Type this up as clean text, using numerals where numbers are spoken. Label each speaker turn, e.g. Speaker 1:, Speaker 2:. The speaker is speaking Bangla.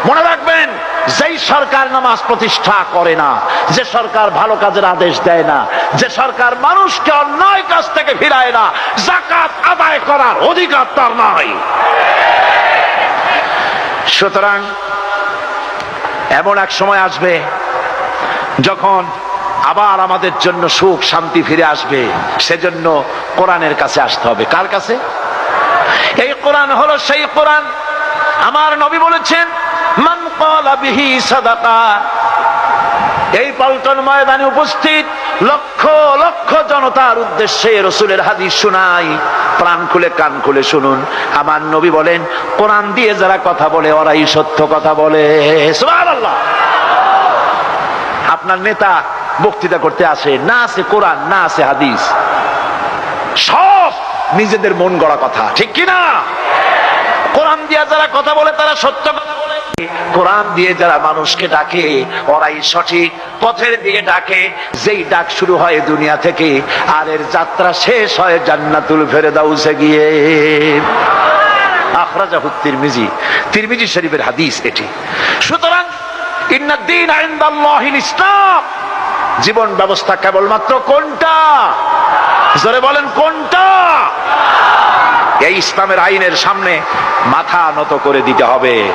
Speaker 1: মনে রাখবেন, যেই সরকার নামাজ প্রতিষ্ঠা করে না, যে সরকার ভালো কাজের আদেশ দেয় না, যে সরকার মানুষকে অন্যায় কাজ থেকে ফিরায় না, যাকাত আদায় করার অধিকার তার নাই। সুতরাং এমন এক সময় আসবে যখন আবার আমাদের জন্য সুখ শান্তি ফিরে আসবে। সেজন্য কোরআনের কাছে আসতে হবে। কার কাছে? এই কোরআন হলো সেই কোরআন। আমার নবী বলেছেন, মান ক্বালা বিহি সাদাকা। এই পল্টন ময়দানে উপস্থিত লক্ষ লক্ষ জনতার উদ্দেশ্যে রাসূলের হাদিস শোনাই, প্রাণ খুলে কান খুলে শুনুন। আমার নবী বলেন, কোরআন দিয়ে যারা কথা বলে ওরাই সত্য কথা বলে। সুবহানাল্লাহ। আপনার নেতা বক্তৃতা করতে আসে, না আছে কোরআন, না আছে হাদিস, সব নিজেদের মন গড়া কথা, ঠিক কিনা? কোরআন দিয়ে যারা কথা বলে তারা সত্য কথা বলে, কোরআন দিয়ে যারা মানুষকে ডাকে ওরাই সঠিক পথের দিকে ডাকে। যেই ডাক শুরু হয় দুনিয়া থেকে, আর এর যাত্রা শেষ হয় জান্নাতুল ফেরদাউসে গিয়ে। আখরাজাহু তিরমিজি, তিরমিজি শরীফের হাদিস এটি। সুতরাং ইন্নাদ-দীন ইনদাল্লাহিল ইসলাম। জীবন ব্যবস্থা কেবলমাত্র কোনটা? জোরে বলেন, কোনটা? এই ইসলামের আইনের সামনে মাথা নত করে দিতে হবে।